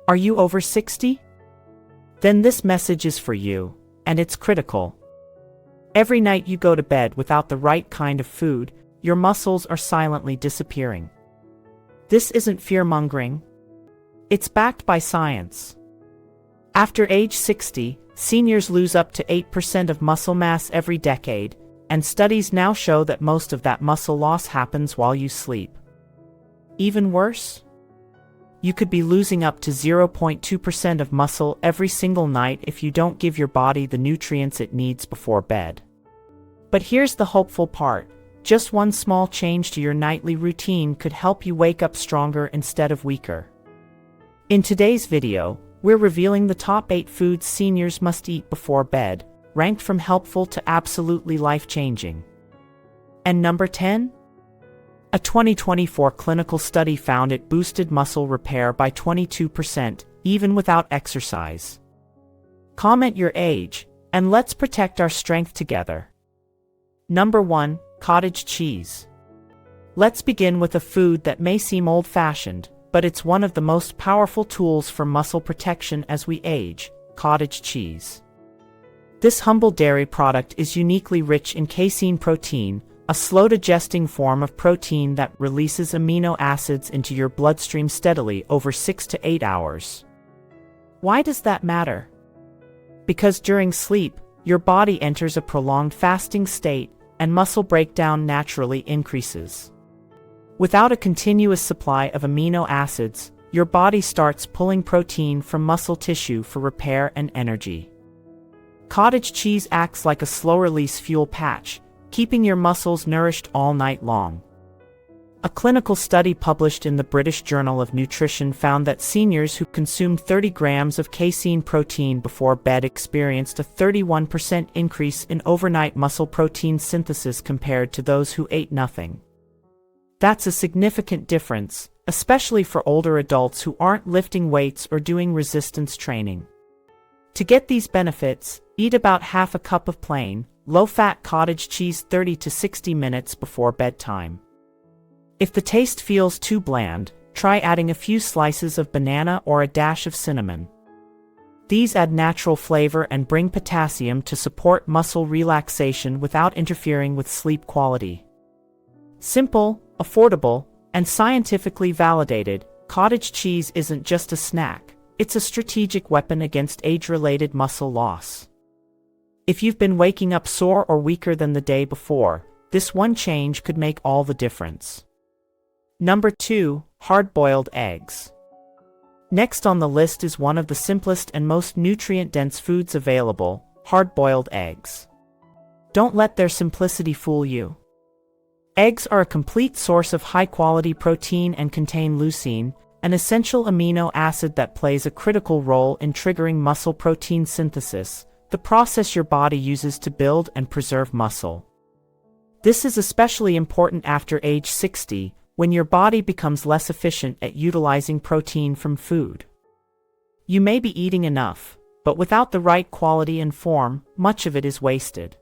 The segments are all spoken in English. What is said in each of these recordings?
Are you over 60? Then this message is for you, and it's critical. Every night you go to bed without the right kind of food, your muscles are silently disappearing. This isn't fear-mongering. It's backed by science. After age 60, seniors lose up to 8% of muscle mass every decade, and studies now show that most of that muscle loss happens while you sleep. Even worse? You could be losing up to 0.2% of muscle every single night if you don't give your body the nutrients it needs before bed. But here's the hopeful part. Just one small change to your nightly routine could help you wake up stronger instead of weaker. In today's video, we're revealing the top 8 foods seniors must eat before bed, ranked from helpful to absolutely life-changing. And number 10? A 2024 clinical study found it boosted muscle repair by 22%, even without exercise. Comment your age, and let's protect our strength together. Number 1, cottage cheese. Let's begin with a food that may seem old-fashioned, but it's one of the most powerful tools for muscle protection as we age: cottage cheese. This humble dairy product is uniquely rich in casein protein, a slow-digesting form of protein that releases amino acids into your bloodstream steadily over 6 to 8 hours. Why does that matter? Because during sleep, your body enters a prolonged fasting state, and muscle breakdown naturally increases. Without a continuous supply of amino acids, your body starts pulling protein from muscle tissue for repair and energy. Cottage cheese acts like a slow-release fuel patch, keeping your muscles nourished all night long. A clinical study published in the British Journal of Nutrition found that seniors who consumed 30 grams of casein protein before bed experienced a 31% increase in overnight muscle protein synthesis compared to those who ate nothing. That's a significant difference, especially for older adults who aren't lifting weights or doing resistance training. To get these benefits, eat about half a cup of plain, low-fat cottage cheese 30 to 60 minutes before bedtime. If the taste feels too bland, try adding a few slices of banana or a dash of cinnamon. These add natural flavor and bring potassium to support muscle relaxation without interfering with sleep quality. Simple, affordable, and scientifically validated, cottage cheese isn't just a snack, it's a strategic weapon against age-related muscle loss. If you've been waking up sore or weaker than the day before, this one change could make all the difference. Number 2, hard-boiled eggs. Next on the list is one of the simplest and most nutrient-dense foods available: hard-boiled eggs. Don't let their simplicity fool you. Eggs are a complete source of high-quality protein and contain leucine, an essential amino acid that plays a critical role in triggering muscle protein synthesis, the process your body uses to build and preserve muscle. This is especially important after age 60, when your body becomes less efficient at utilizing protein from food. You may be eating enough, but without the right quality and form, much of it is wasted.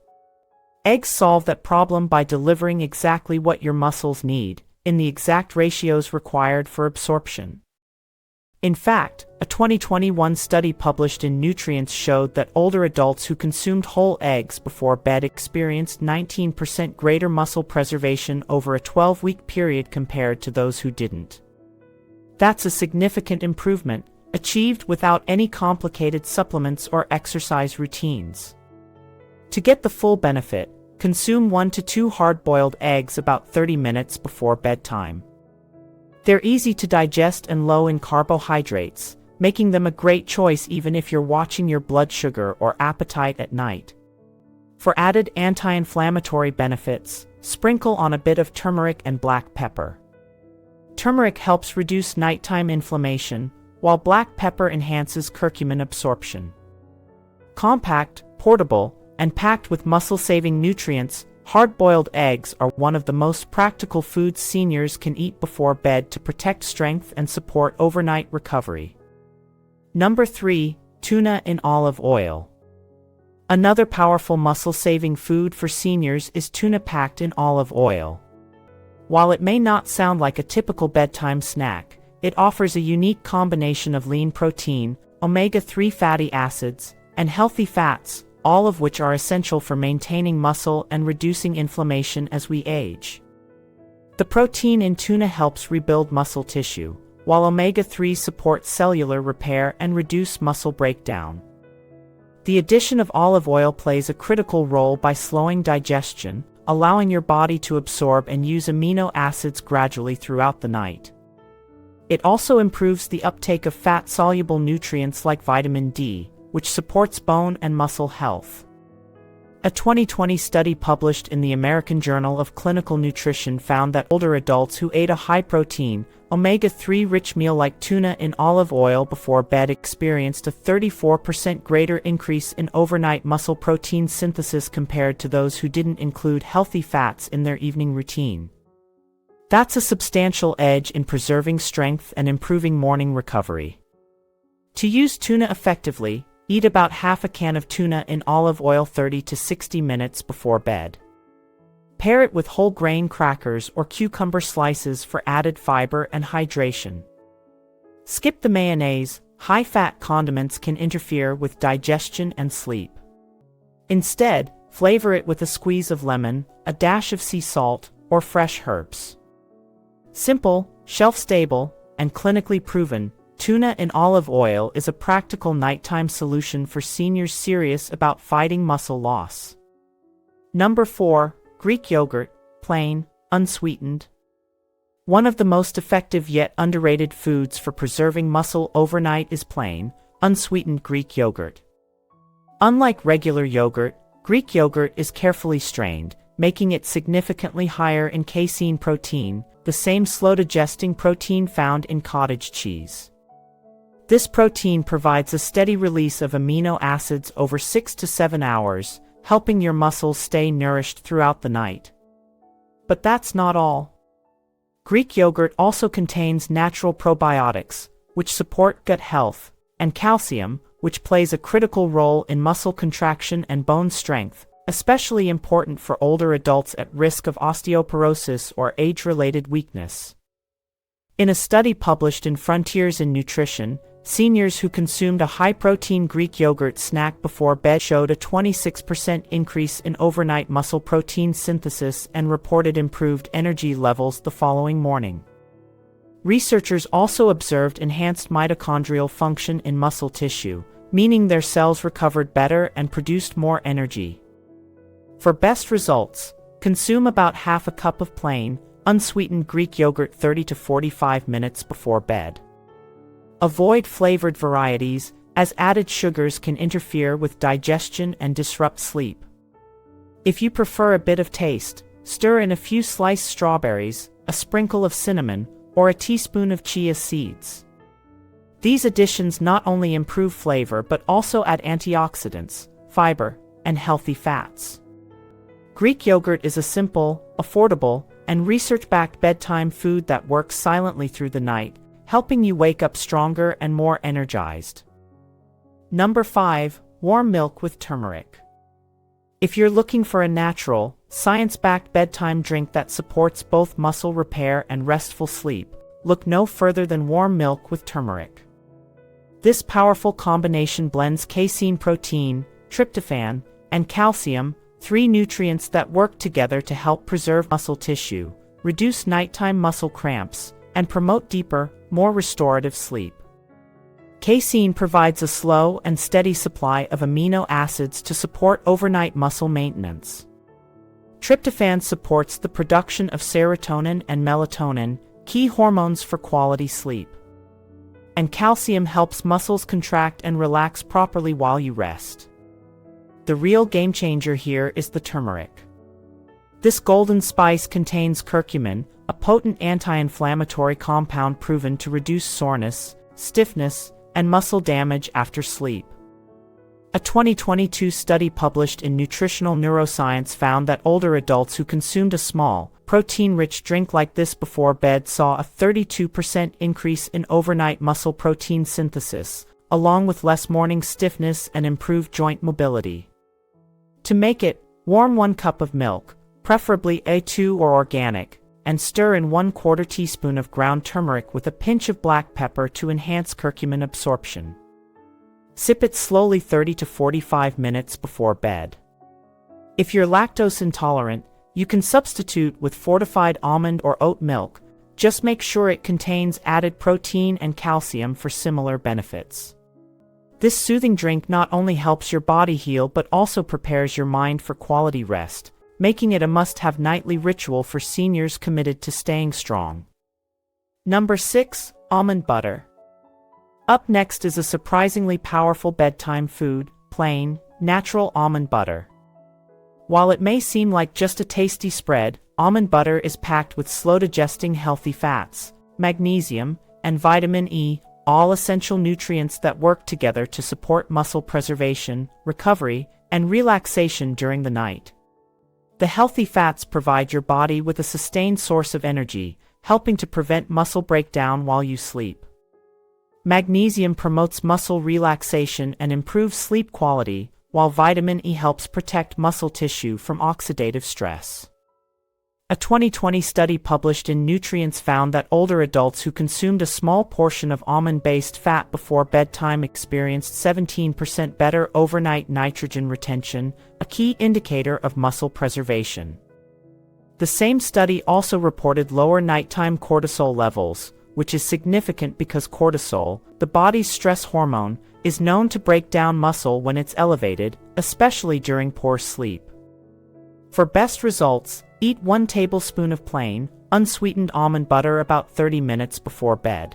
Eggs solve that problem by delivering exactly what your muscles need, in the exact ratios required for absorption. In fact, a 2021 study published in Nutrients showed that older adults who consumed whole eggs before bed experienced 19% greater muscle preservation over a 12-week period compared to those who didn't. That's a significant improvement, achieved without any complicated supplements or exercise routines. To get the full benefit, consume 1 to 2 hard-boiled eggs about 30 minutes before bedtime. They're easy to digest and low in carbohydrates, making them a great choice even if you're watching your blood sugar or appetite at night. For added anti-inflammatory benefits, sprinkle on a bit of turmeric and black pepper. Turmeric helps reduce nighttime inflammation, while black pepper enhances curcumin absorption. Compact, portable, and packed with muscle-saving nutrients, hard-boiled eggs are one of the most practical foods seniors can eat before bed to protect strength and support overnight recovery. Number 3, tuna in olive oil. Another powerful muscle-saving food for seniors is tuna packed in olive oil. While it may not sound like a typical bedtime snack, it offers a unique combination of lean protein, omega-3 fatty acids, and healthy fats, all of which are essential for maintaining muscle and reducing inflammation as we age. The protein in tuna helps rebuild muscle tissue, while omega-3 supports cellular repair and reduce muscle breakdown. The addition of olive oil plays a critical role by slowing digestion, allowing your body to absorb and use amino acids gradually throughout the night. It also improves the uptake of fat-soluble nutrients like vitamin D, which supports bone and muscle health. A 2020 study published in the American Journal of Clinical Nutrition found that older adults who ate a high-protein, omega-3 rich meal like tuna in olive oil before bed experienced a 34% greater increase in overnight muscle protein synthesis compared to those who didn't include healthy fats in their evening routine. That's a substantial edge in preserving strength and improving morning recovery. To use tuna effectively, eat about half a can of tuna in olive oil 30 to 60 minutes before bed. Pair it with whole grain crackers or cucumber slices for added fiber and hydration. Skip the mayonnaise. High-fat condiments can interfere with digestion and sleep. Instead, flavor it with a squeeze of lemon, a dash of sea salt, or fresh herbs. Simple, shelf-stable, and clinically proven, tuna in olive oil is a practical nighttime solution for seniors serious about fighting muscle loss. Number 4. Greek yogurt, plain, unsweetened. One of the most effective yet underrated foods for preserving muscle overnight is plain, unsweetened Greek yogurt. Unlike regular yogurt, Greek yogurt is carefully strained, making it significantly higher in casein protein, the same slow-digesting protein found in cottage cheese. This protein provides a steady release of amino acids over 6 to 7 hours, helping your muscles stay nourished throughout the night. But that's not all. Greek yogurt also contains natural probiotics, which support gut health, and calcium, which plays a critical role in muscle contraction and bone strength, especially important for older adults at risk of osteoporosis or age-related weakness. In a study published in Frontiers in Nutrition, seniors who consumed a high-protein Greek yogurt snack before bed showed a 26% increase in overnight muscle protein synthesis and reported improved energy levels the following morning. Researchers also observed enhanced mitochondrial function in muscle tissue, meaning their cells recovered better and produced more energy. For best results, consume about half a cup of plain, unsweetened Greek yogurt 30 to 45 minutes before bed. Avoid flavored varieties, as added sugars can interfere with digestion and disrupt sleep. If you prefer a bit of taste, stir in a few sliced strawberries, a sprinkle of cinnamon, or a teaspoon of chia seeds. These additions not only improve flavor but also add antioxidants, fiber, and healthy fats. Greek yogurt is a simple, affordable, and research-backed bedtime food that works silently through the night, helping you wake up stronger and more energized. Number 5. Warm milk with turmeric. If you're looking for a natural, science-backed bedtime drink that supports both muscle repair and restful sleep, look no further than warm milk with turmeric. This powerful combination blends casein protein, tryptophan, and calcium, 3 nutrients that work together to help preserve muscle tissue, reduce nighttime muscle cramps, and promote deeper, more restorative sleep. Casein provides a slow and steady supply of amino acids to support overnight muscle maintenance. Tryptophan supports the production of serotonin and melatonin, key hormones for quality sleep. And calcium helps muscles contract and relax properly while you rest. The real game changer here is the turmeric. This golden spice contains curcumin, a potent anti-inflammatory compound proven to reduce soreness, stiffness, and muscle damage after sleep. A 2022 study published in Nutritional Neuroscience found that older adults who consumed a small, protein-rich drink like this before bed saw a 32% increase in overnight muscle protein synthesis, along with less morning stiffness and improved joint mobility. To make it, warm 1 cup of milk, preferably A2 or organic, and stir in 1/4 teaspoon of ground turmeric with a pinch of black pepper to enhance curcumin absorption. Sip it slowly 30 to 45 minutes before bed. If you're lactose intolerant, you can substitute with fortified almond or oat milk. Just make sure it contains added protein and calcium for similar benefits. This soothing drink not only helps your body heal but also prepares your mind for quality rest, making it a must-have nightly ritual for seniors committed to staying strong. Number 6. Almond butter. Up next is a surprisingly powerful bedtime food, plain, natural almond butter. While it may seem like just a tasty spread, almond butter is packed with slow-digesting healthy fats, magnesium, and vitamin E, all essential nutrients that work together to support muscle preservation, recovery, and relaxation during the night. The healthy fats provide your body with a sustained source of energy, helping to prevent muscle breakdown while you sleep. Magnesium promotes muscle relaxation and improves sleep quality, while vitamin E helps protect muscle tissue from oxidative stress. A 2020 study published in Nutrients found that older adults who consumed a small portion of almond-based fat before bedtime experienced 17% better overnight nitrogen retention, a key indicator of muscle preservation. The same study also reported lower nighttime cortisol levels, which is significant because cortisol, the body's stress hormone, is known to break down muscle when it's elevated, especially during poor sleep. For best results, eat 1 tablespoon of plain, unsweetened almond butter about 30 minutes before bed.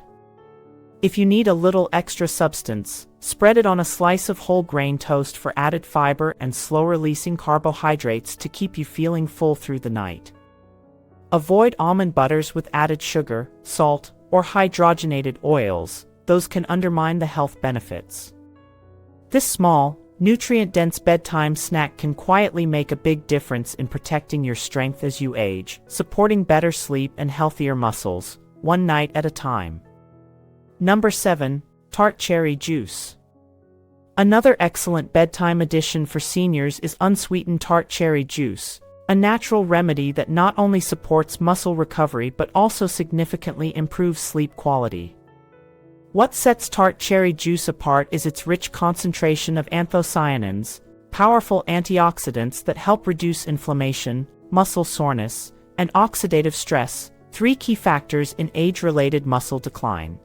If you need a little extra substance, spread it on a slice of whole grain toast for added fiber and slow-releasing carbohydrates to keep you feeling full through the night. Avoid almond butters with added sugar, salt, or hydrogenated oils. Those can undermine the health benefits. This small, nutrient-dense bedtime snack can quietly make a big difference in protecting your strength as you age, supporting better sleep and healthier muscles, one night at a time. Number 7. Tart cherry juice. Another excellent bedtime addition for seniors is unsweetened tart cherry juice, a natural remedy that not only supports muscle recovery but also significantly improves sleep quality. What sets tart cherry juice apart is its rich concentration of anthocyanins, powerful antioxidants that help reduce inflammation, muscle soreness, and oxidative stress, 3 key factors in age-related muscle decline.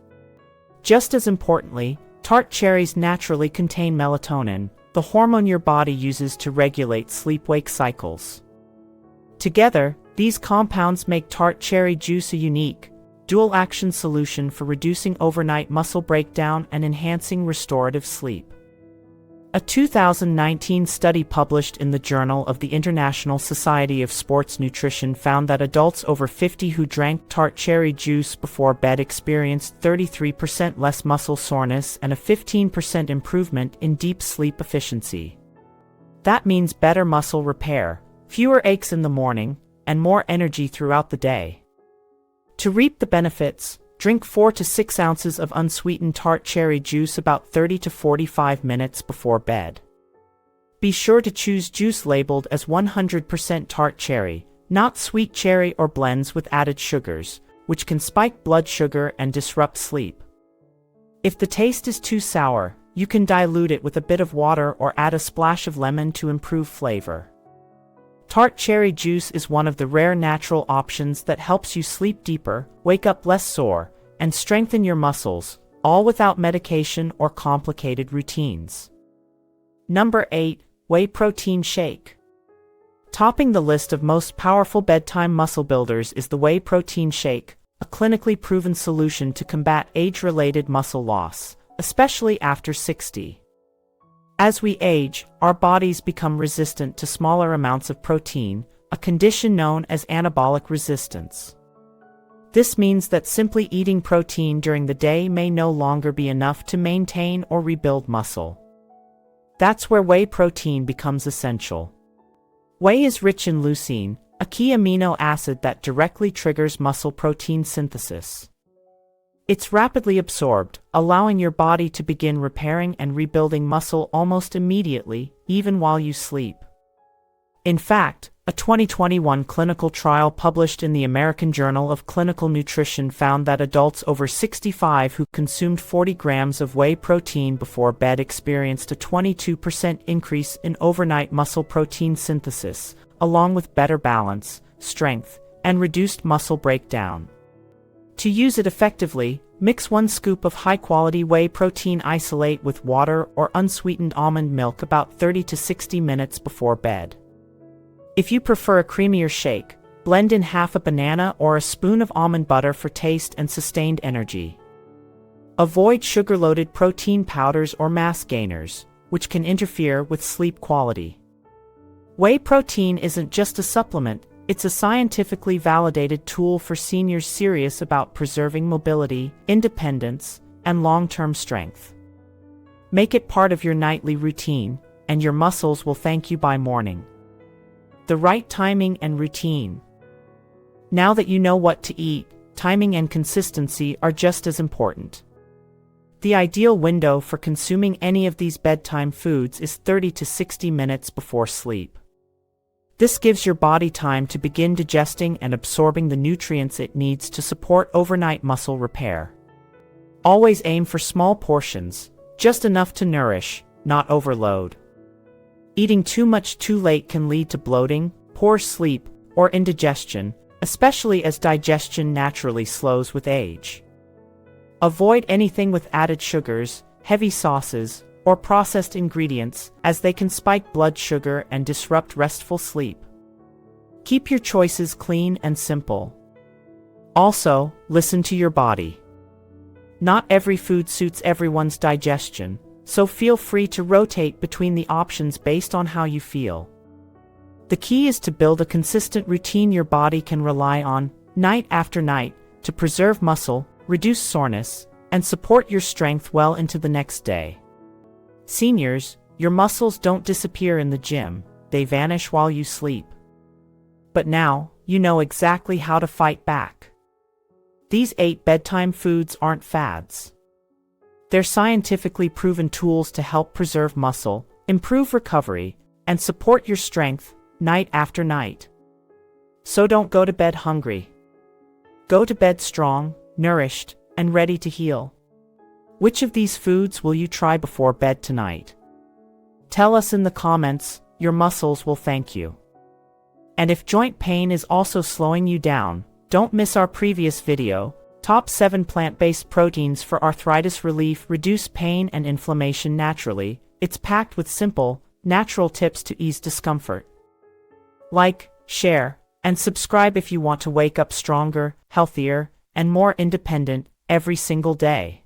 Just as importantly, tart cherries naturally contain melatonin, the hormone your body uses to regulate sleep-wake cycles. Together, these compounds make tart cherry juice a unique, dual-action solution for reducing overnight muscle breakdown and enhancing restorative sleep. A 2019 study published in the Journal of the International Society of Sports Nutrition found that adults over 50 who drank tart cherry juice before bed experienced 33% less muscle soreness and a 15% improvement in deep sleep efficiency. That means better muscle repair, fewer aches in the morning, and more energy throughout the day. To reap the benefits, drink 4 to 6 ounces of unsweetened tart cherry juice about 30 to 45 minutes before bed. Be sure to choose juice labeled as 100% tart cherry, not sweet cherry or blends with added sugars, which can spike blood sugar and disrupt sleep. If the taste is too sour, you can dilute it with a bit of water or add a splash of lemon to improve flavor. Tart cherry juice is one of the rare natural options that helps you sleep deeper, wake up less sore, and strengthen your muscles, all without medication or complicated routines. Number 8. Whey protein shake. Topping the list of most powerful bedtime muscle builders is the whey protein shake, a clinically proven solution to combat age-related muscle loss, especially after 60. As we age, our bodies become resistant to smaller amounts of protein, a condition known as anabolic resistance. This means that simply eating protein during the day may no longer be enough to maintain or rebuild muscle. That's where whey protein becomes essential. Whey is rich in leucine, a key amino acid that directly triggers muscle protein synthesis. It's rapidly absorbed, allowing your body to begin repairing and rebuilding muscle almost immediately, even while you sleep. In fact, A 2021 clinical trial published in the American Journal of Clinical Nutrition found that adults over 65 who consumed 40 grams of whey protein before bed experienced a 22% increase in overnight muscle protein synthesis, along with better balance, strength, and reduced muscle breakdown. To use it effectively, mix 1 scoop of high-quality whey protein isolate with water or unsweetened almond milk about 30 to 60 minutes before bed. If you prefer a creamier shake, blend in half a banana or a spoon of almond butter for taste and sustained energy. Avoid sugar-loaded protein powders or mass gainers, which can interfere with sleep quality. Whey protein isn't just a supplement, it's a scientifically validated tool for seniors serious about preserving mobility, independence, and long-term strength. Make it part of your nightly routine, and your muscles will thank you by morning. The right timing and routine. Now that you know what to eat, timing and consistency are just as important. The ideal window for consuming any of these bedtime foods is 30 to 60 minutes before sleep. This gives your body time to begin digesting and absorbing the nutrients it needs to support overnight muscle repair. Always aim for small portions, just enough to nourish, not overload. Eating too much too late can lead to bloating, poor sleep, or indigestion, especially as digestion naturally slows with age. Avoid anything with added sugars, heavy sauces, or processed ingredients, as they can spike blood sugar and disrupt restful sleep. Keep your choices clean and simple. Also, listen to your body. Not every food suits everyone's digestion, so feel free to rotate between the options based on how you feel. The key is to build a consistent routine your body can rely on, night after night, to preserve muscle, reduce soreness, and support your strength well into the next day. Seniors, your muscles don't disappear in the gym, they vanish while you sleep. But now, you know exactly how to fight back. These 8 bedtime foods aren't fads. They're scientifically proven tools to help preserve muscle, improve recovery, and support your strength, night after night. So don't go to bed hungry. Go to bed strong, nourished, and ready to heal. Which of these foods will you try before bed tonight? Tell us in the comments, your muscles will thank you. And if joint pain is also slowing you down, don't miss our previous video, Top 7 Plant-Based Proteins for Arthritis Relief Reduce Pain and Inflammation Naturally. It's packed with simple, natural tips to ease discomfort. Like, share, and subscribe if you want to wake up stronger, healthier, and more independent every single day.